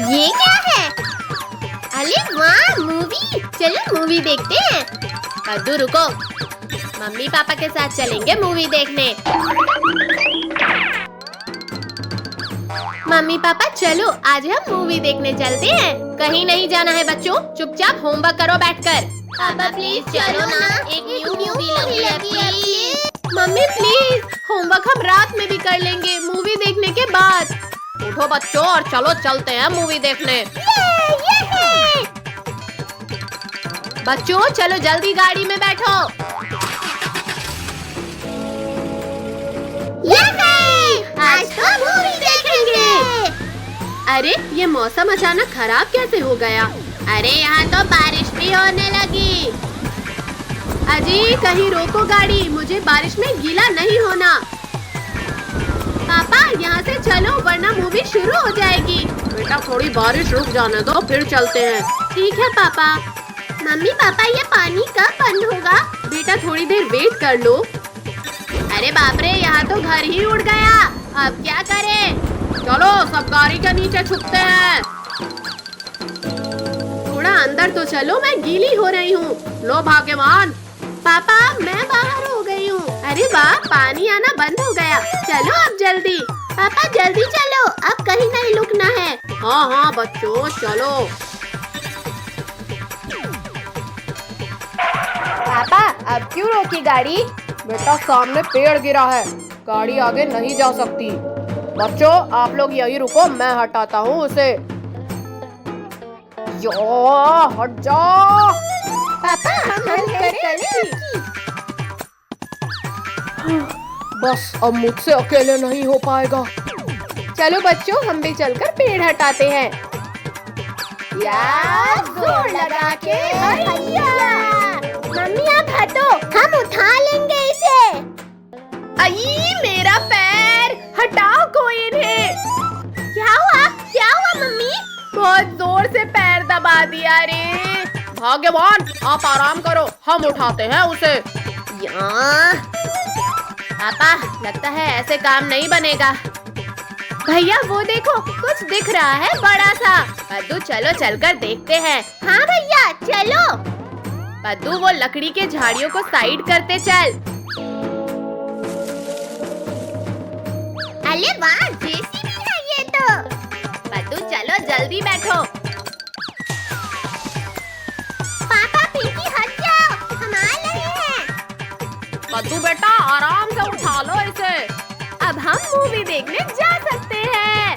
ये क्या है? अरे वाह, मूवी! चलो मूवी देखते हैं। कद्दू रुको, मम्मी पापा के साथ चलेंगे मूवी देखने। मम्मी पापा चलो, आज हम मूवी देखने चलते हैं। कहीं नहीं जाना है बच्चों, चुपचाप होमवर्क करो बैठकर। पापा प्लीज चलो ना, एक न्यू मूवी लगी है प्लीज। मम्मी प्लीज, होमवर्क हम रात में भी कर लेंगे मूवी देखने के बाद। उठो बच्चों और चलो चलते हैं मूवी देखने। ये बच्चों चलो जल्दी गाड़ी में बैठो। आज तो मूवी देखेंगे। अरे ये मौसम अचानक खराब कैसे हो गया? अरे यहाँ तो बारिश भी होने लगी। अजी कहीं रोको गाड़ी, मुझे बारिश में गीला नहीं होना। पापा यहाँ से चलो वरना मूवी शुरू हो जाएगी। बेटा थोड़ी बारिश रुक जाने दो फिर चलते हैं। ठीक है पापा। मम्मी पापा ये पानी कब बंद होगा? बेटा थोड़ी देर वेट कर लो। अरे बाप रे, यहाँ तो घर ही उड़ गया। अब क्या करें? चलो सब गाड़ी के नीचे छुपते हैं। थोड़ा अंदर तो चलो, मैं गीली हो रही हूँ। लो भाग्यवान। पापा मैं बाहर हो गई हूँ। अरे वाह, पानी आना बंद हो गया। चलो अब जल्दी। पापा जल्दी चलो, अब कहीं नहीं रुकना है। हाँ हाँ बच्चों चलो। पापा अब क्यों रोकी गाड़ी? बेटा सामने पेड़ गिरा है, गाड़ी आगे नहीं जा सकती। बच्चों आप लोग यही रुको, मैं हटाता हूँ उसे। यो हट जाओ। पापा हम हेल्प करें? बस अब मुझसे अकेले नहीं हो पाएगा। चलो बच्चों हम भी चलकर पेड़ हटाते हैं। यार जोर लगा के भैया। मम्मी आप हटो, हम उठा लेंगे इसे। आई मेरा पैर, हटाओ कोई इन्हें। क्या हुआ मम्मी? बहुत जोर से पैर दबा दिया रे। भाग्यवान आप आराम करो, हम उठाते हैं उसे। पापा लगता है ऐसे काम नहीं बनेगा। भैया वो देखो, कुछ दिख रहा है बड़ा सा। कद्दू चलो चलकर देखते हैं। हाँ भैया चलो। कद्दू वो लकड़ी के झाड़ियों को साइड करते चल। अरे वाह, जेसीबी है ये तो। कद्दू चलो जल्दी बैठो। पापा पिंकी हट जाओ, हम आ रहे हैं। कद्दू बेटा आराम से उठा लो इसे। अब हम मूवी देखने जा सकते हैं।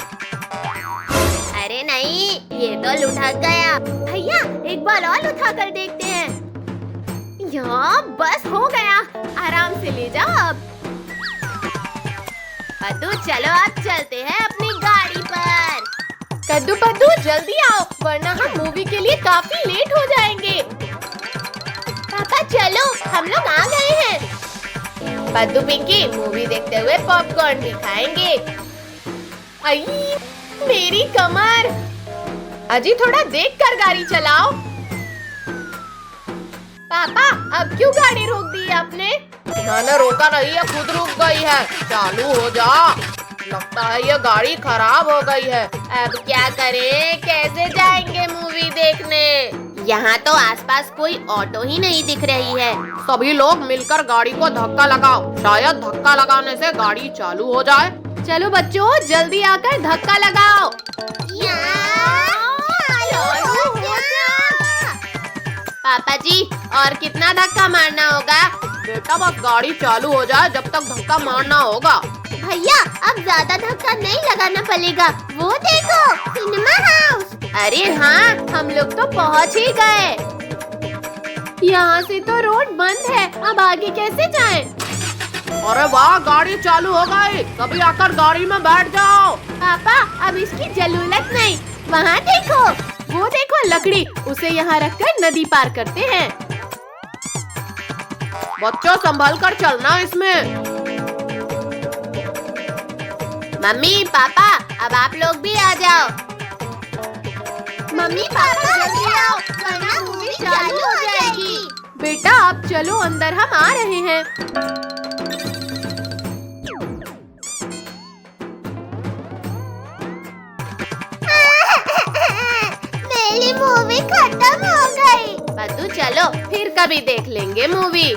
अरे नहीं, ये तो लुढ़क गया। भैया एक बार और उठा कर देखते हैं। यहाँ बस हो गया, आराम से ले जाओ अब। कद्दू चलो अब चलते हैं अपनी गाड़ी पर। कद्दू पद्दू जल्दी आओ वरना हम मूवी के लिए काफी लेट हो जाएंगे। पापा चलो, हम लोग आ गए हैं। कद्दू पिंकी मूवी देखते हुए पॉपकॉर्न भी खाएंगे। आई मेरी कमर। अजी थोड़ा देखकर गाड़ी चलाओ। पापा अब क्यों गाड़ी रोक दी आपने? मैंने रोका नहीं है, खुद रुक गई है। चालू हो जा। लगता है ये गाड़ी खराब हो गई है। अब क्या करें, कैसे जाएंगे मूवी देखने? यहाँ तो आसपास कोई ऑटो ही नहीं दिख रही है। सभी लोग मिलकर गाड़ी को धक्का लगाओ, शायद धक्का लगाने से गाड़ी चालू हो जाए। चलो बच्चों जल्दी आकर धक्का लगाओ। पापा जी और कितना धक्का मारना होगा? बेटा बस गाड़ी चालू हो जाए जब तक धक्का मारना होगा। भैया अब ज्यादा धक्का नहीं लगाना पड़ेगा, वो देखो सिनेमा हाउस। अरे हाँ, हम लोग तो पहुँच ही गए। यहाँ से तो रोड बंद है, अब आगे कैसे जाएं? अरे वाह, गाड़ी चालू हो गई। सभी आकर गाड़ी में बैठ जाओ। पापा अब इसकी जरूरत नहीं, वहाँ देखो, वो देखो लकड़ी, उसे यहाँ रखकर नदी पार करते हैं। बच्चों संभल कर चलना इसमें। मम्मी पापा अब आप लोग भी आ जाओ। मम्मी पापा जल्दी आओ वरना मूवी चालू हो जाएगी। बेटा आप चलो अंदर, हम आ रहे हैं। पद्दू चलो फिर कभी देख लेंगे मूवी।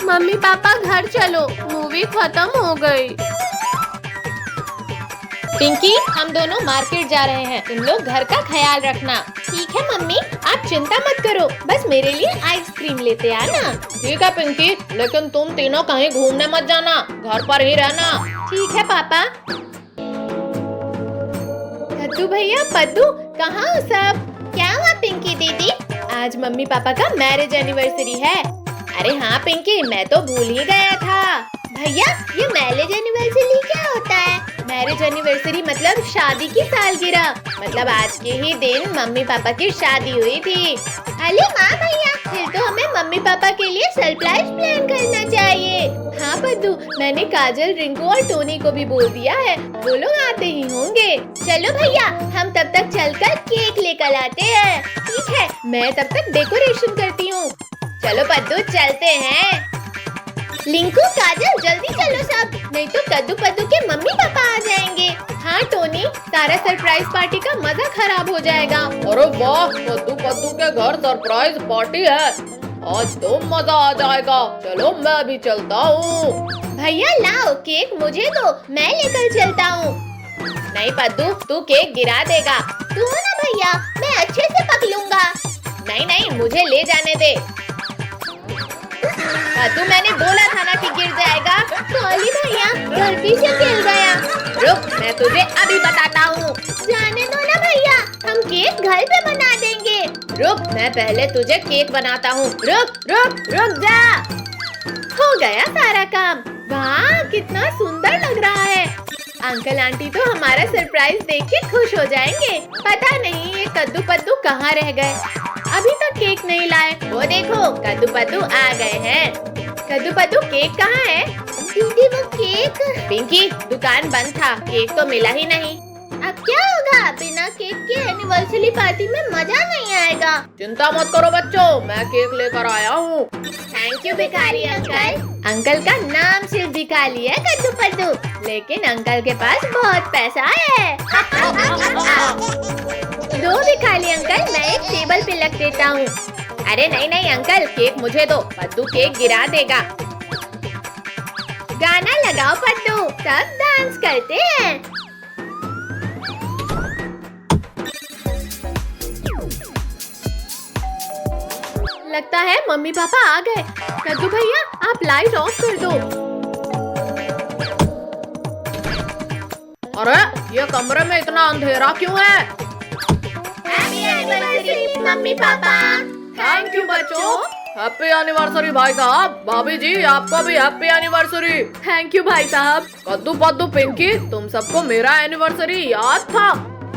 मम्मी पापा घर चलो, मूवी खत्म हो गई। पिंकी, हम दोनों मार्केट जा रहे हैं, तुम लोग घर का ख्याल रखना। ठीक है मम्मी, आप चिंता मत करो, बस मेरे लिए आइसक्रीम लेते आना। ठीक है पिंकी, लेकिन तुम तीनों कहीं घूमने मत जाना, घर पर ही रहना। ठीक है पापा। कद्दू भैया, पद्दू, कहाँ हो सब? क्या हुआ पिंकी दीदी? आज मम्मी पापा का मैरिज एनिवर्सरी है। अरे हाँ पिंकी, मैं तो भूल ही गया था। भैया, ये मैरिज एनिवर्सरी क्या होता है? मैरिज एनिवर्सरी मतलब शादी की सालगिरह, मतलब आज के ही दिन मम्मी पापा की शादी हुई थी। अरे वाह भैया, फिर तो हमें मम्मी पापा के लिए सरप्राइज प्लान करना चाहिए। हाँ पद्दू, मैंने काजल, रिंकू और टोनी को भी बोल दिया है, वो लोग आते ही होंगे। चलो भैया, हम तब तक चलकर केक लेकर आते हैं। ठीक है, मैं तब तक डेकोरेशन करती हूँ। चलो पद्दू चलते हैं। लिंकू, काजल, जल्दी चलो सब, नहीं तो कद्दू पद्दू के मम्मी पापा आ जाएंगे। हाँ टोनी, सारा सरप्राइज पार्टी का मजा खराब हो जाएगा। अरे वाह, कद्दू पद्दू के घर सरप्राइज पार्टी है, आज तो मजा आ जाएगा। चलो मैं भी चलता हूँ। भैया लाओ केक, मुझे दो, मैं लेकर चलता हूँ। नहीं पद्दू, तू केक गिरा देगा। तू ना भैया, मैं अच्छे से पकड़ूंगा। नहीं नहीं, मुझे ले जाने दे। तू मैंने बोला था ना कि गिर जाएगा। सॉरी भैया, गलती से गिर गया। रुक, मैं तुझे अभी बताता हूँ। जाने दो ना भैया, हम केक घर पे बना देंगे। रुक, मैं पहले तुझे केक बनाता हूँ। रुक रुक रुक जा। हो गया सारा काम। वाह, कितना सुंदर लग रहा है। अंकल आंटी तो हमारा सरप्राइज देख के खुश हो जाएंगे। पता नहीं ये कद्दू पद्दू कहाँ रह गए, अभी तक केक नहीं लाए। वो देखो, कद्दू पद्दू आ गए हैं। कद्दू पद्दू, केक कहाँ है? दीदी वो केक। पिंकी, दुकान बंद था, केक तो मिला ही नहीं। अब क्या होगा? बिना केक के एनिवर्सरी पार्टी में मजा नहीं आएगा। चिंता मत करो बच्चों, मैं केक लेकर आया हूँ। थैंक यू भिखारी अंकल। अंकल का नाम सिर्फ दिखा लिया कद्दू पद्दू, लेकिन अंकल के पास बहुत पैसा है। दो भिखारी अंकल, मैं एक टेबल पे रख देता हूँ। अरे नहीं नहीं अंकल, केक मुझे दो, पद्दू केक गिरा देगा। गाना लगाओ पद्दू, सब डांस करते हैं। लगता है मम्मी पापा आ गए। कद्दू भैया, आप लाइट ऑफ कर दो। अरे ये कमरे में इतना अंधेरा क्यों है? Happy anniversary mummy papa. Thank you बच्चों। हैप्पी एनिवर्सरी भाई साहब। भाभी जी, आपको भी हैप्पी एनिवर्सरी। थैंक यू भाई साहब। कद्दू पद्दू, पिंकी, तुम सबको मेरा एनिवर्सरी याद था?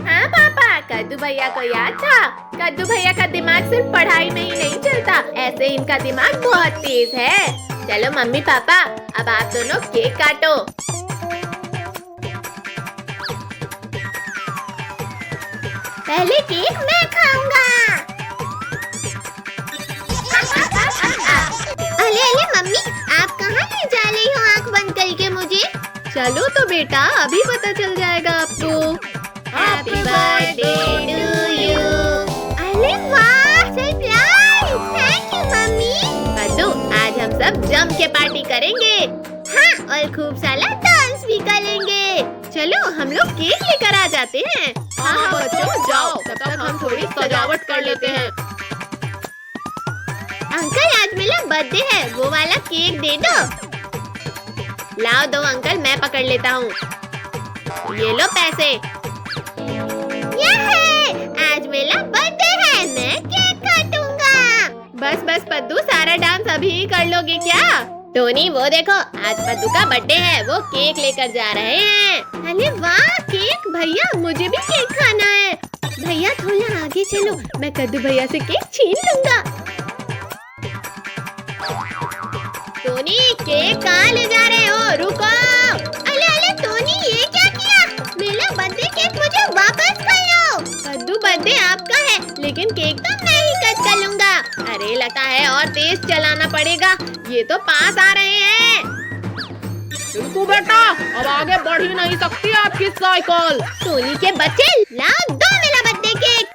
हाँ पापा, कद्दू भैया को याद था। कद्दू भैया का दिमाग सिर्फ पढ़ाई में ही नहीं चलता, ऐसे इनका दिमाग बहुत तेज है। चलो मम्मी पापा, अब आप दोनों केक काटो। पहले केक मैं खाऊंगा। अरे अरे मम्मी, आप कहाँ ले जा रही हो आँख बंद करके मुझे? चलो तो बेटा, अभी पता चल जाएगा आपको। Happy birthday to you. अरे वाह, surprise! Thank you mummy. Paddu, आज हम सब जम के पार्टी करेंगे। हाँ, और खूब सारा डांस भी करेंगे। चलो हम लोग केक लेकर आ जाते हैं। हाँ बच्चों, जाओ, तब तक हम थोड़ी सजावट कर लेते हैं। अंकल, आज मेरा बर्थडे है, वो वाला केक दे दो। लाओ दो अंकल, मैं पकड़ लेता हूँ। ये लो पैसे। आज मेरा बर्थडे है, मैं केक काटूंगा। बस बस पद्दू, सारा डांस अभी ही कर लोगे क्या? टोनी, वो देखो, आज पद्दू का बर्थडे है, वो केक लेकर जा रहे हैं। अरे वाह, केक! भैया, मुझे भी केक खाना है। भैया थोड़ा आगे चलो, मैं कद्दू भैया से केक छीन लूंगा। टोनी, केक कहाँ ले जा रहे हो? रुको। अरे अरे टोनी, ये क्या किया? मेरा बर्थडे केक मुझे वापस कर लो। कद्दू, बर्थडे आपका है, लेकिन केक तो मैं ही कट कर लूंगा। अरे लगता है और तेज चलाना पड़ेगा, ये तो पास आ रहे हैं। रिंकू बेटा, अब आगे बढ़ ही नहीं सकती आपकी साइकिल। टोनी के बच्चे, लाओ दो मेरा बर्थडे केक।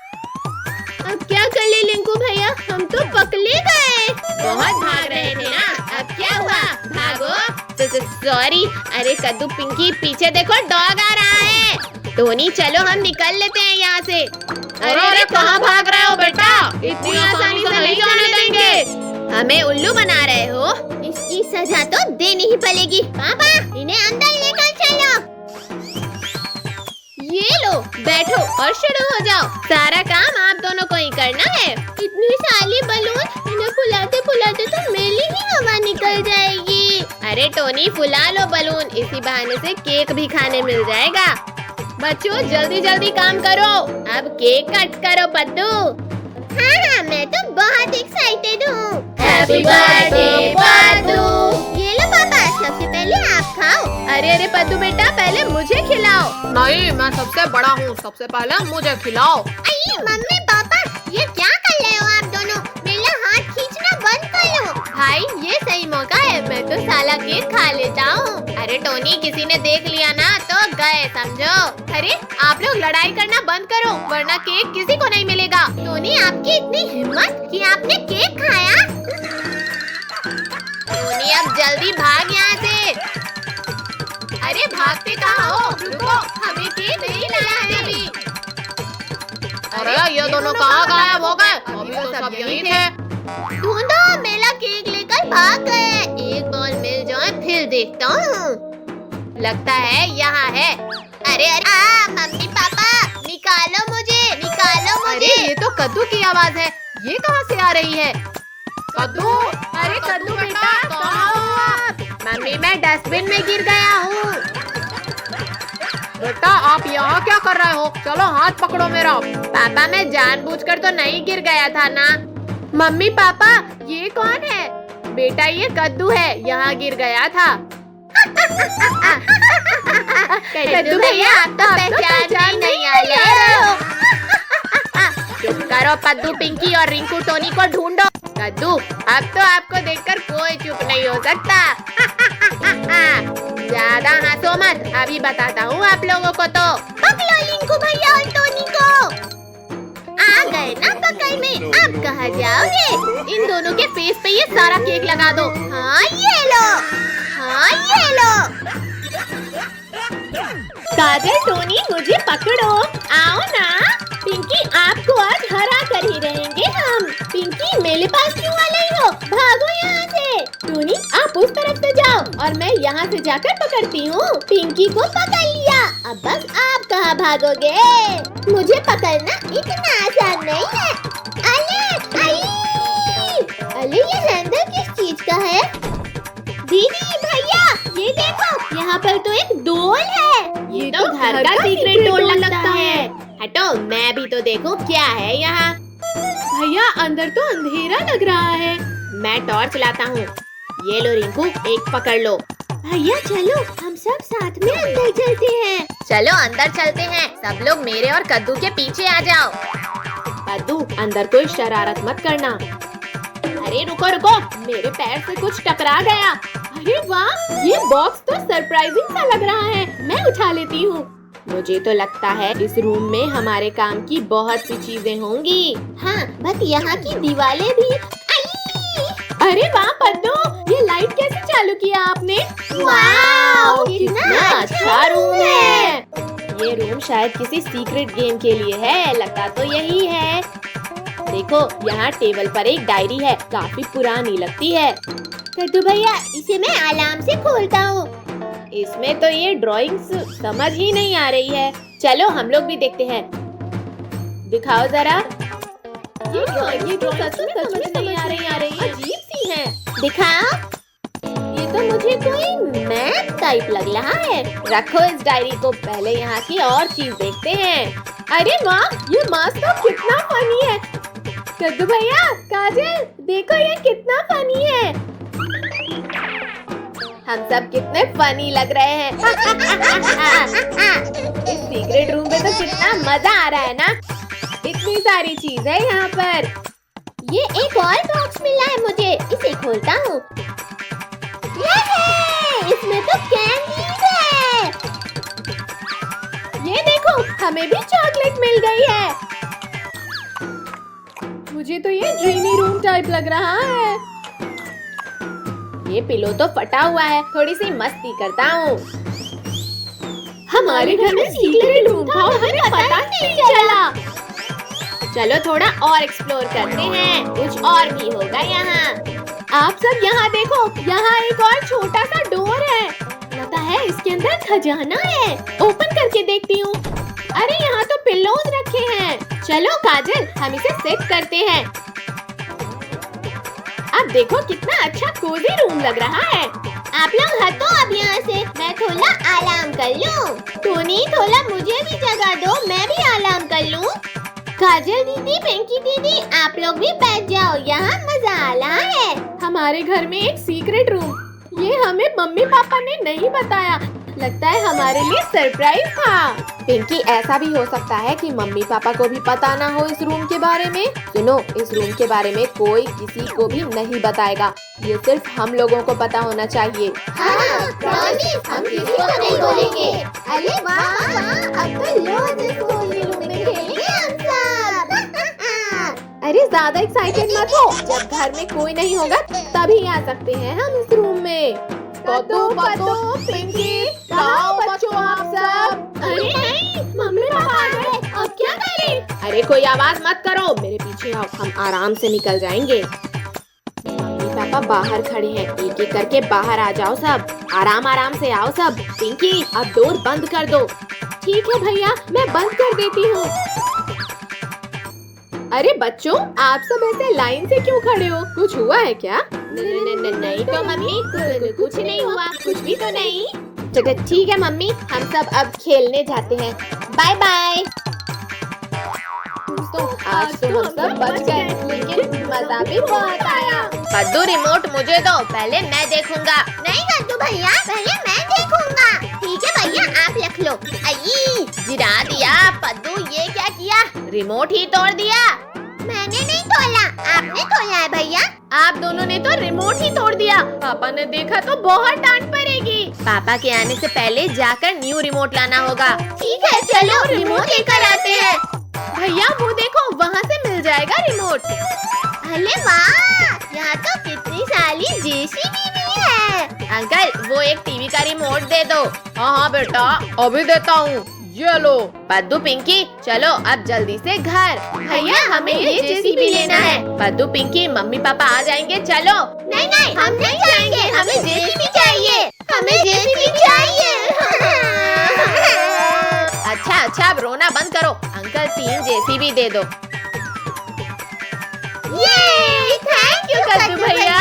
अब क्या कर ले लिंकू भैया, हम तो पकड़े गए। बहुत भाग रहे थे ना, अब क्या हुआ? भागो। सॉरी। अरे कद्दू पिंकी पीछे देखो, डॉग आ रहा है। टोनी चलो हम निकल लेते हैं यहाँ से। अरे कहाँ भाग रहे हो बेटा? इतनी आसानी से नहीं जाने देंगे। हमें उल्लू बना रहे हो? इसकी सजा तो देनी ही पड़ेगी। पापा इन्हें अंदर लेकर चलो। ये लो बैठो और शुरू हो जाओ। सारा काम आप दोनों को ही करना है। इतनी सारी बलून, इन्हें फुलाते फुलाते तो मेरी ही हवा निकल जाएगी। अरे टोनी फुला लो बलून, इसी बहाने से केक भी खाने मिल जाएगा। बच्चों जल्दी जल्दी काम करो। अब केक कट करो पद्दू। हाँ, मैं तो बहुत एक्साइटेड हूँ। Happy birthday Paddu. ये लो पापा, सबसे पहले आप खाओ। अरे पद्दू बेटा पहले मुझे खिलाओ। नहीं, मैं सबसे बड़ा हूँ, सबसे पहले मुझे खिलाओ। अरे मम्मी पापा ये क्या कर रहे हो आप दोनों? मेरा हाथ खींचना बंद करो। भाई ये सही मौका है, मैं तो साला केक खा लेता हूँ। अरे टोनी किसी ने देख लिया ना तो गए समझो। अरे आप लोग लड़ाई करना बंद करो वरना केक किसी को नहीं मिलेगा। टोनी आपकी इतनी हिम्मत कि आपने केक खाया? टोनी अब जल्दी भाग यहाँ से। अरे भागते कहाँ हो? रुको, हमें केक नहीं लाना है अभी। अरे ये दोनों कहाँ गायब हो गए? अभी तो सब यहीं थे। ढूंढो, मेरा केक लेकर भाग गए। एक बॉल मिल जाए फिर देखता हूँ। लगता है यहाँ है। अरे मम्मी पापा निकालो मुझे, निकालो मुझे। अरे ये तो कद्दू की आवाज है, ये कहाँ से आ रही है? कद्दू, अरे कद्दू बेटा कहाँ हो आप? मम्मी मैं डस्टबिन में गिर गया हूँ। बेटा आप यहाँ क्या कर रहे हो? चलो हाथ पकड़ो मेरा। पापा मैं जानबूझकर तो नहीं गिर गया था ना। मम्मी पापा ये कौन है? बेटा ये कद्दू है, यहाँ गिर गया था। कद्दू भैया आप तो पहचान नहीं आए। चुप करो पद्दू पिंकी और रिंकू टोनी को ढूंढो। कद्दू अब तो आपको देखकर कोई चुप नहीं हो सकता। ज्यादा हंसो मत, अभी बताता हूँ आप लोगों को। तो पकड़ो रिंकू भैया और टोनी को। आ गए ना पकड़ में, अब कहाँ जाओगे? इन दोनों के फेस पे ये सारा केक लगा दो। हाँ ये लो, हाँ ये लो। काजल टोनी मुझे पकड़ो, आओ ना। पिंकी आपको आज हरा कर ही रहेंगे हम। पिंकी मेरे पास क्यों आ रही हो? भागो यहाँ से। टोनी आप उस तरफ से जाओ और मैं यहाँ से जाकर पकड़ती हूँ। पिंकी को पकड़ लिया, अब बस आप कहाँ भागोगे? मुझे पकड़ना इतना आसान नहीं है। अले अले ये हैंडल किस चीज का है? दीदी भैया ये देखो, यहाँ पर तो एक डोल है। ये तो घर का सीक्रेट डोल लगता है। हटो मैं भी तो देखूं क्या है यहाँ। भैया अंदर तो अंधेरा लग रहा है। मैं टॉर्च लाता हूँ। ये लो रिंकू एक पकड़ लो। भैया चलो हम सब साथ में अंदर चलते हैं। चलो अंदर चलते हैं। सब लोग मेरे और कद्दू के पीछे आ जाओ। कद्दू अंदर कोई शरारत मत करना। अरे रुको रुको, मेरे पैर से कुछ टकरा गया। अरे वाह ये बॉक्स तो सरप्राइजिंग सा लग रहा है, मैं उठा लेती हूँ। मुझे तो लगता है इस रूम में हमारे काम की बहुत सी चीजें होंगी। हाँ बस यहाँ की दीवारें भी। अरे वाह पद्दू, ये लाइट कैसे चालू किया आपने? वाह कितना अच्छा रूम है। ये रूम शायद किसी सीक्रेट गेम के लिए है, लगता तो यही है। देखो यहाँ टेबल पर एक डायरी है, काफी पुरानी लगती है। कद्दू भैया इसे मैं आराम से खोलता हूँ। इसमें तो ये ड्राइंग्स समझ ही नहीं आ रही है। चलो हम लोग भी देखते हैं। दिखाओ जरा। ये तो सच में नहीं आ रही है, अजीब सी है। दिखाओ। ये तो मुझे कोई मैप टाइप लग रहा है। रखो इस डायरी को, पहले यहाँ की और चीज देखते हैं। अरे वाह ये मास्क तो कितना फनी है। कद्दू भैया काजल देखो ये कितना फनी है। हम सब कितने फनी लग रहे हैं। इस सीक्रेट रूम में तो कितना मजा आ रहा है ना। इतनी सारी चीज है यहाँ पर। ये एक और बॉक्स मिला है मुझे, इसे खोलता हूँ। इसमें तो कैंडीज है। ये देखो हमें भी चॉकलेट मिल गई है। मुझे मुझे तो ये ड्रीमी रूम टाइप लग रहा है। ये पिलो तो फटा हुआ है, थोड़ी सी मस्ती करता हूँ। हमारे घर में सीक्रेट रूम था और हमें पता नहीं चला। चलो थोड़ा और एक्सप्लोर करते हैं, कुछ और भी होगा यहाँ। आप सब यहाँ देखो, यहाँ एक और छोटा सा डोर है। लगता है इसके अंदर खजाना है। ओपन करके देखती हूँ। अरे यहाँ तो पिल्लोज रखे हैं। चलो काजल, हम इसे सेट करते हैं। अब देखो कितना अच्छा कोजी रूम लग रहा है। आप लोग हटो अब यहाँ से, मैं थोड़ा आराम कर लूँ। टोनी थोड़ा मुझे भी जगह दो, मैं भी आराम कर लूँ। काजल दीदी, पिंकी दीदी, आप लोग भी बैठ जाओ, यहाँ मजा आ रहा है। हमारे घर में एक सीक्रेट रूम, ये हमें मम्मी पापा ने नहीं बताया। लगता है हमारे लिए सरप्राइज था। पिंकी, ऐसा भी हो सकता है कि मम्मी पापा को भी पता ना हो इस रूम के बारे में। सुनो, इस रूम के बारे में कोई किसी को भी नहीं बताएगा, ये सिर्फ हम लोगों को पता होना चाहिए। हाँ, प्रॉमिस, हम किसी को नहीं बोलेंगे। अरे वाह, अब तो रोज इस कोजी रूम में खेलेंगे हम सब। अरे ज्यादा एक्साइटेड मत हो, जब घर में कोई नहीं होगा तभी आ सकते हैं हम इस रूम में। पद्दू, पिंकी, कहाँ बच्चों आप सब? अरे नहीं, मम्मी पापा आ गए, अब क्या करें? अरे कोई आवाज मत करो, मेरे पीछे आओ, हम आराम से निकल जाएंगे। मम्मी पापा बाहर खड़े हैं, एक एक करके बाहर आ जाओ सब। आराम आराम से आओ सब। पिंकी, अब डोर बंद कर दो। ठीक है भैया, मैं बंद कर देती हूँ। अरे बच्चों, आप सब ऐसे लाइन से क्यों खड़े हो? कुछ हुआ है क्या? नहीं तो मम्मी, कुछ नहीं हुआ, कुछ भी तो नहीं। चलो ठीक है मम्मी, हम सब अब खेलने जाते हैं। Bye bye. दोस्तों, आज तो हम सब बच गए, लेकिन मजा भी बहुत आया। पद्दू, रिमोट मुझे दो, पहले मैं देखूंगा। नहीं कद्दू भैया, पहले मैं देखूंगा। ठीक है भैया, आप रख लो। आई, गिरा दिया। पद्दू, ये क्या किया? रिमोट ही तोड़ दिया। मैंने नहीं तोड़ा, आपने तोड़ा है भैया। आप दोनों ने तो रिमोट ही तोड़ दिया। पापा ने देखा तो बहुत डांट पड़ेगी। पापा के आने से पहले जाकर न्यू रिमोट लाना होगा। ठीक है, चलो रिमोट लेकर आते हैं। भैया वो देखो, वहाँ से मिल जाएगा रिमोट। अरे वाह, यहाँ तो कितनी सारी जेसीबी भी है। अंकल, वो एक टीवी का रिमोट दे दो। हाँ बेटा, अभी देता हूँ, ये लो। पद्दू, पिंकी, चलो अब जल्दी से घर। भैया, हमें ये जेसीबी लेना है। पद्दू, पिंकी, मम्मी पापा आ जाएंगे, चलो। नहीं नहीं, हम नहीं जाएंगे, हमें जेसीबी चाहिए, हमें जेसीबी चाहिए। अच्छा, अब रोना बंद करो। अंकल 3 जेसीबी दे दो। ये थैंक यू कद्दू भैया।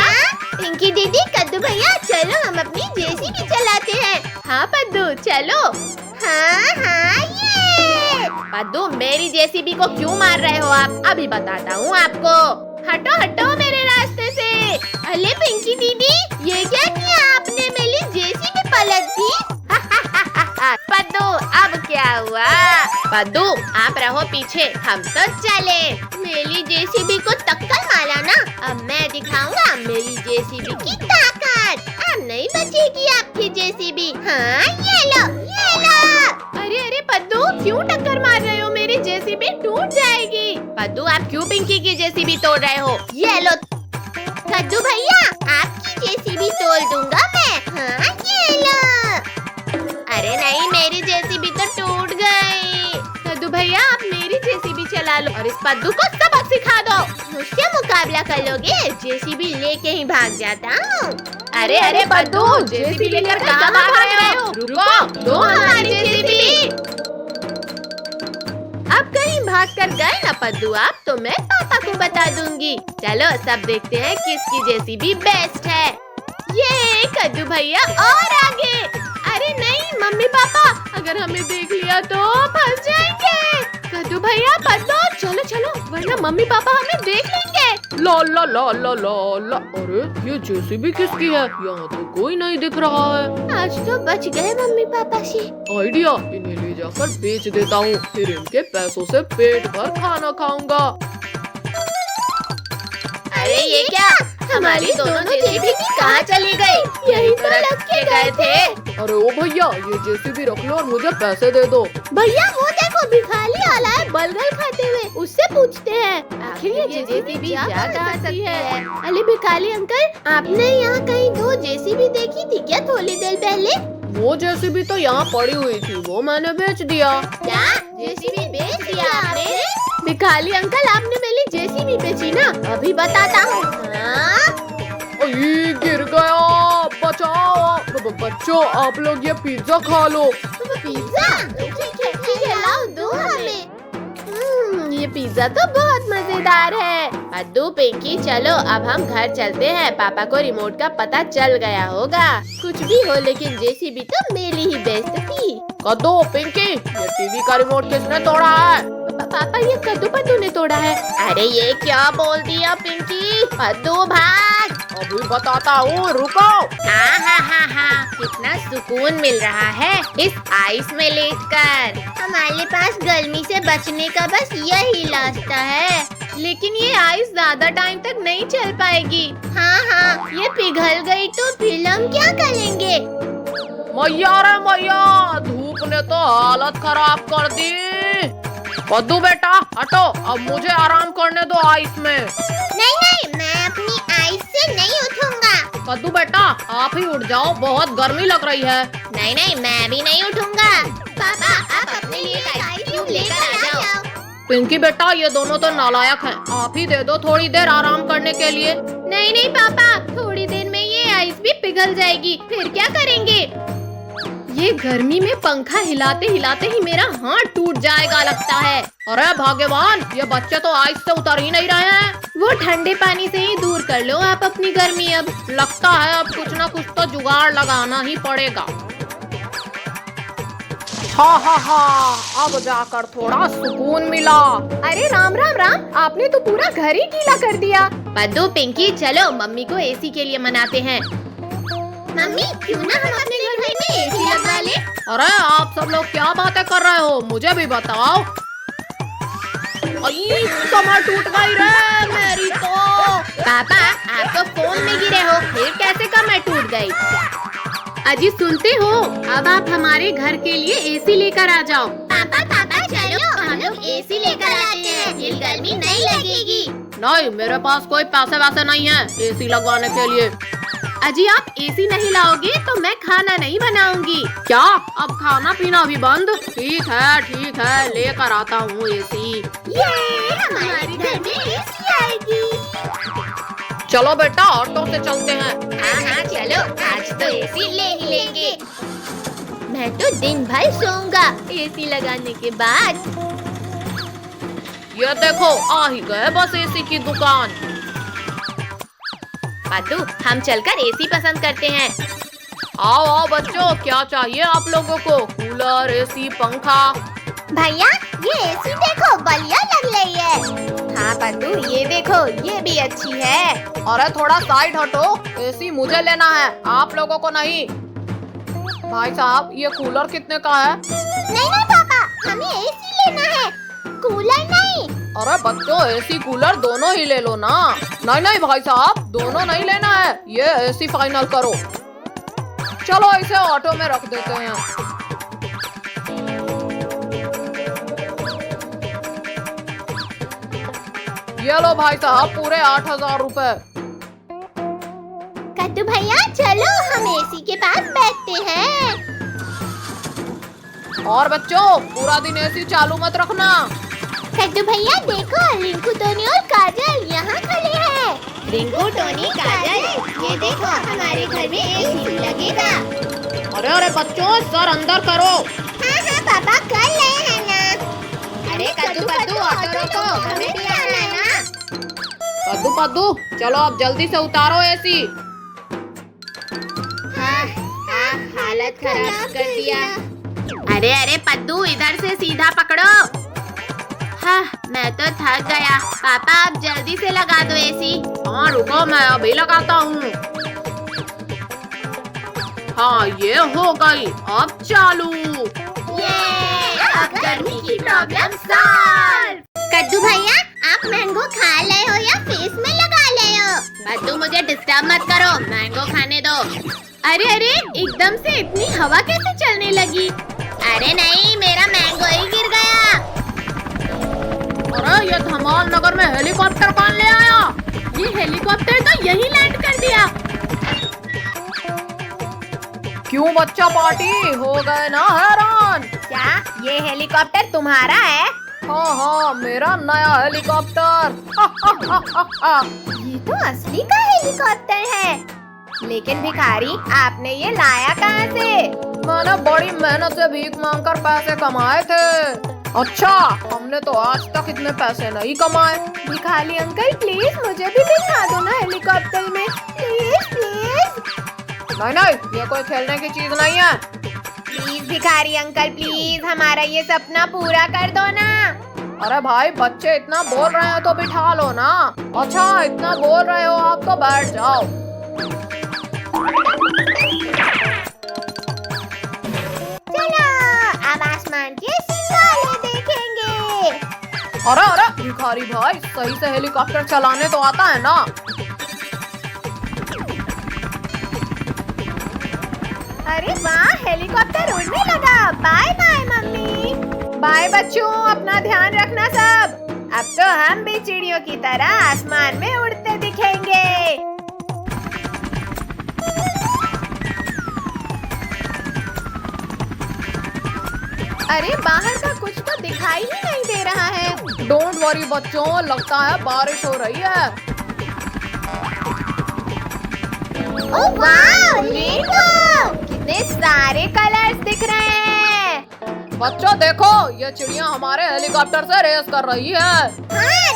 पिंकी दीदी, कद्दू भैया, चलो हम अपनी जेसीबी चलाते हैं। हाँ पद्दू, चलो। हाँ, ये पद्दू, मेरी जेसीबी को क्यों मार रहे हो आप? अभी बताता हूँ आपको। हटो मेरे रास्ते से। अरे पिंकी दीदी, ये क्या किया आपने? मेरी जेसीबी पलट दी। पद्दू, अब क्या हुआ? पद्दू, आप रहो पीछे, हम तो चले। मेरी जेसीबी को टक्कर मारा ना, अब मैं दिखाऊंगा मेरी जेसीबी की ताकत। अब नहीं बचेगी आपकी जेसीबी। हाँ, ये लो। अरे पद्दू, क्यों टक्कर मार रहे हो? मेरी जेसीबी टूट जाएगी। पद्दू, आप क्यों पिंकी की जेसीबी तोड़ रहे हो? ये लो कद्दू भैया, आपकी जेसीबी तोड़ दूंगा मैं। हाँ, ये लो। अरे नहीं, मेरी जेसीबी तो टूट गई। कद्दू भैया, आप मेरी जेसीबी चला लो और इस पद्दू को सबक सिखा दो। मुझसे मुकाबला कर लोगे? जेसीबी लेके ही भाग जाता हूँ। अरे पद्दू, जेसीबी लेकर कहाँ भाग रहे हो? रुको, दो हमारी जेसीबी। अब कहीं भाग कर गए ना पद्दू आप, तो मैं पापा को बता दूंगी। चलो सब देखते हैं किसकी जेसीबी बेस्ट है। ये कद्दू भैया और आगे। अरे नहीं मम्मी पापा, अगर हमें देख लिया तो फंस जाएंगे। कद्दू भैया, पद्दू, चलो, वरना मम्मी पापा हमें देख लेंगे। ला ला ला ला ला ला। अरे ये जेसीबी किसकी है? यहाँ तो कोई नहीं दिख रहा है। आज तो बच गए मम्मी पापा से। आइडिया, इन्हें ले जाकर बेच देता हूँ, फिर इनके पैसों से पेट भर खाना खाऊंगा। अरे ये क्या? हमारी दोनों जेसीबी कहाँ चली गई? यही तो रख के गए थे। अरे ओ भैया, ये जेसीबी रख लो और मुझे पैसे दे दो। भैया वो देखो भिखारी आला है बर्गर खाते हुए, उससे पूछते हैं आखिर ये जेसीबी जा कहाँ सकती है। अरे भिखारी अंकल, आपने यहाँ कहीं 2 जेसीबी देखी थी क्या थोड़ी देर पहले? वो जेसीबी तो यहाँ पड़ी हुई थी, वो मैंने बेच दिया। क्या जेसीबी बेच दिया आपने? भिखारी अंकल, आपने मेरी जेसीबी बेची ना? अभी बताता हूँ। अरे गिर गया, बचाओ। बच्चों, आप लोग ये पिज्जा खा लो। पिज्जा? ठीक है, लाओ दो हमें। ये पिज्जा तो बहुत मजेदार है। पद्दू, पिंकी, चलो अब हम घर चलते हैं। पापा को रिमोट का पता चल गया होगा। कुछ भी हो, लेकिन जेसीबी तो मेरी ही बेस्ट थी। कद्दू, पिंकी, ये टीवी का रिमोट किसने तोड़ा है? पापा, ये कद्दू पद्दू ने तोड़ा है। अरे ये क्या बोल दिया पिंकी? पद्दू भाग। अभी बताता हूँ, रुको। हाँ, कितना सुकून मिल रहा है इस आइस में लेटकर। हमारे पास गर्मी से बचने का बस यही रास्ता है। लेकिन ये आइस ज्यादा टाइम तक नहीं चल पाएगी। हाँ, ये पिघल गई तो फिर हम क्या करेंगे? मैया रे मैया, धूप ने तो हालत खराब कर दी। कद्दू बेटा हटो, अब मुझे आराम करने दो आइस में। नहीं, मैं अपनी आइस से नहीं उठूंगा। कद्दू बेटा, आप ही उठ जाओ, बहुत गर्मी लग रही है। नहीं, मैं भी नहीं उठूंगा। पापा, आप अपने लिए आइस क्यूब लेकर आ जाओ। पिंकी बेटा, ये दोनों तो नालायक हैं, आप ही दे दो थोड़ी देर आराम करने के लिए। नहीं पापा, थोड़ी देर में ये आइस भी पिघल जाएगी, फिर क्या करेंगे? ये गर्मी में पंखा हिलाते हिलाते ही मेरा हाथ टूट जाएगा लगता है। अरे भगवान, ये बच्चे तो आइस से उतर ही नहीं रहे हैं। वो ठंडे पानी से ही दूर कर लो आप अपनी गर्मी। अब लगता है अब कुछ न कुछ तो जुगाड़ लगाना ही पड़ेगा। हाँ, अब जाकर थोड़ा सुकून मिला। अरे राम, आपने तो पूरा घर ही गीला कर दिया। पद्दू, पिंकी, चलो मम्मी को एसी के लिए मनाते हैं। मम्मी, क्यों ना हम अपने घर में एसी लगा ले? अरे आप सब लोग क्या बातें कर रहे हो, मुझे भी बताओ। कमर टूट गई रे मेरी तो। पापा, आप तो फोन में गिरे हो, फिर कैसे कमर टूट गई? अजी सुनते हो, अब आप हमारे घर के लिए एसी लेकर आ जाओ। पापा, चलो हम लोग एसी लेकर आते हैं, फिर गर्मी नहीं लगेगी। नहीं, मेरे पास कोई पैसे वैसे नहीं है एसी लगवाने के लिए। अजी आप एसी नहीं लाओगे तो मैं खाना नहीं बनाऊंगी। क्या? अब खाना पीना भी बंद? ठीक है, लेकर आता हूँ एसी। ये हमारे घर में एसी आएगी। चलो बेटा, ऑटो से चलते हैं। हाँ, चलो आज तो एसी ले ही लेंगे। मैं तो दिन भर सोऊंगा एसी लगाने के बाद। ये देखो, आ ही गए बस एसी की दुकान। पद्दू, हम चलकर एसी पसंद करते हैं। आओ बच्चों, क्या चाहिए आप लोगों को? कूलर, एसी, पंखा? भैया, ये एसी देखो, बढ़िया लग रही है। हाँ पद्दू, ये देखो, ये भी अच्छी है। अरे थोड़ा साइड हटो, एसी मुझे लेना है, आप लोगों को नहीं। भाई साहब, ये कूलर कितने का है? नहीं पापा, हमें एसी लेना है, कूलर नहीं। अरे बच्चों, एसी कूलर दोनों ही ले लो ना। नहीं भाई साहब, दोनों नहीं लेना है, ये एसी फाइनल करो। चलो इसे ऑटो में रख देते हैं। ये लो भाई साहब, पूरे 8,000 रुपए। कद्दू भैया, चलो हम एसी के पास बैठते हैं। और बच्चों, पूरा दिन एसी चालू मत रखना। कद्दू भैया देखो, रिंकू, टोनी और काजल यहाँ खड़े हैं। रिंकू, टोनी, काजल, ये देखो हमारे घर में एसी लगेगा। अरे बच्चों, सर अंदर करो। हाँ पापा, कर रहे हैं ना। अरे कद्दू, ऑटो रोको, हमें भी आना है ना। कद्दू, चलो अब जल्दी से उतारो एसी। हाँ, हालत खराब कर दिया। अरे पद्दू, इधर से सीधा पकड़ो। हाँ, मैं तो थक गया। पापा, आप जल्दी से लगा दो एसी। हाँ रुको, मैं अभी लगाता हूँ। हाँ, ये हो गई, अब चालू। अब गर्मी की प्रॉब्लम सॉल्व। कद्दू भैया, आप मैंगो खा रहे हो या फेस में लगा रहे हो? पद्दू, मुझे डिस्टर्ब मत करो, मैंगो खाने दो। अरे अरे, एकदम से इतनी हवा कैसे चलने लगी? अरे नहीं, मेरा मैंगो ही गिर गया। अरे ये धमाल नगर में हेलीकॉप्टर कौन ले आया? ये हेलीकॉप्टर तो यहीं लैंड कर दिया। क्यों बच्चा पार्टी हो गए ना हैरान? क्या ये हेलीकॉप्टर तुम्हारा है? हाँ हाँ, मेरा नया हेलीकॉप्टर। ये तो असली का हेलीकॉप्टर है। लेकिन भिखारी, आपने ये लाया कहाँ से? मैंने बड़ी मेहनत से भीख मांगकर पैसे कमाए थे। अच्छा, हमने तो आज तक इतने पैसे नहीं कमाए। भिखारी अंकल, प्लीज मुझे भी दिखा दो ना हेलीकॉप्टर में, प्लीज प्लीज। नहीं नहीं, ये कोई खेलने की चीज नहीं है। प्लीज भिखारी अंकल, प्लीज हमारा ये सपना पूरा कर दो ना। अरे भाई, बच्चे इतना बोल रहे हैं तो बिठा लो ना। अच्छा, इतना बोल रहे हो आप तो बैठ जाओ। चलो अब आसमान के सितारे देखेंगे। अरे अरे भिखारी भाई, सही से हेलीकॉप्टर चलाने तो आता है ना? अरे वाह, हेलीकॉप्टर उड़ने लगा। Bye bye mummy. बाय बच्चों, अपना ध्यान रखना सब। अब तो हम भी चिड़ियों की तरह आसमान में उड़ते दिखेंगे। अरे बाहर का कुछ तो दिखाई ही नहीं दे रहा है। डोंट वरी बच्चों, लगता है बारिश हो रही है। ओह वाह, रेनबो! कितने सारे कलर्स दिख रहे हैं। बच्चों देखो, ये चिड़िया हमारे हेलीकॉप्टर से रेस कर रही है। हाँ,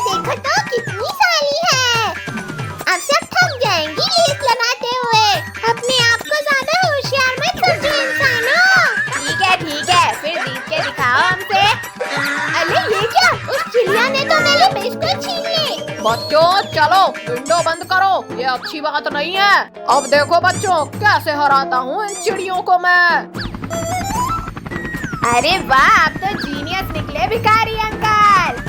देखो तो कितनी सारी है। अब सब थक जाएंगी रेस लगाते हुए। अपने आप को ज्यादा होशियार मत समझो इंसानों। ठीक है, फिर जीत के दिखाओ हमसे। अरे ये क्या, उस चिड़िया ने तो मेरे बिस्कुट छीन लिए। बच्चों चलो, विंडो बंद करो, ये अच्छी बात नहीं है। अब देखो बच्चों, कैसे हराता हूँ इन चिड़ियों को मैं। अरे वाह, आप तो जीनियस निकले भिखारी अंकल।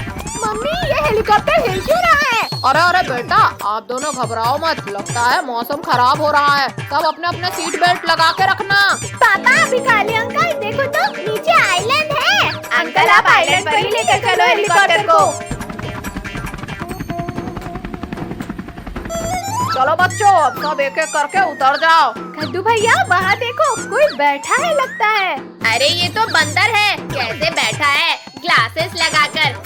मम्मी, ये हेलीकॉप्टर हिल क्यों रहा है? अरे अरे बेटा, आप दोनों घबराओ मत, लगता है मौसम खराब हो रहा है। सब अपने अपने सीट बेल्ट लगा के रखना। पापा, भिखारी अंकल देखो तो, नीचे आइलैंड है। अंकल आप आइलैंड पर ही लेकर चलो हेलीकॉप्टर को। चलो बच्चों, अब सब एक एक करके उतर जाओ। कद्दू भैया, वहाँ देखो, कोई बैठा है लगता है। अरे ये तो बंदर है, कैसे बैठा है ग्लासेस लगाकर।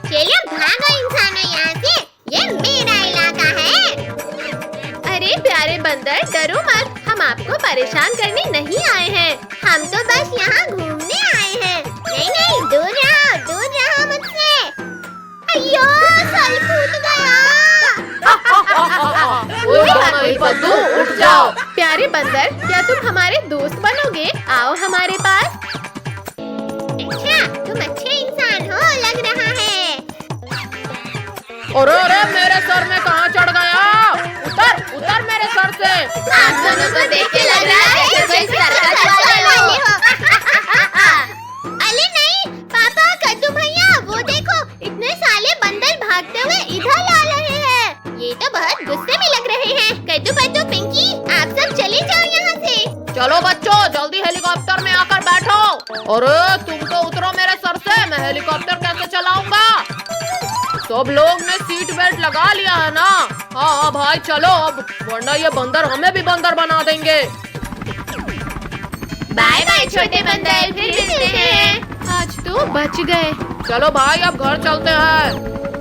चलिए भागो इंसानों यहाँ से, ये मेरा इलाका है। अरे प्यारे बंदर, डरो मत, हम आपको परेशान करने नहीं आए हैं। हम तो बस यहाँ घूमने आए हैं। नहीं नहीं, दूर रहो मुझसे। अयो, साल फूट गया। पद्दू, उठ जाओ। प्यारे बंदर, क्या तुम हमारे दोस्त बनोगे? आओ हमारे पास। अच्छा, तुम अच्छे इंसान हो लग रहा है। अरे अरे, मेरे सर में कहाँ चढ़ गया? उतर उतर मेरे सर से। आप दोनों को देख के लग रहा है कि कोई सर्कस वाले हो। अरे नहीं पापा, कद्दू भैया वो देखो, इतने साले बंदर भागते हुए इधर आ रहे हैं। ये तो बहुत गुस्से में लग रहे हैं। कद्दू पद्दू पिंकी, आप सब चले जाओ यहाँ से। चलो बच्चों, जल्दी हेलीकॉप्टर में आकर बैठो। अरे तुम तो उतरो मेरे सर से, मैं हेलीकॉप्टर कैसे चलाऊंगा? सब लोग ने सीट बेल्ट लगा लिया है ना? हाँ भाई चलो अब, वरना ये बंदर हमें भी बंदर बना देंगे। बाय बाय छोटे बंदर, फिर मिलते हैं। आज तो बच गए। चलो भाई, अब घर चलते हैं।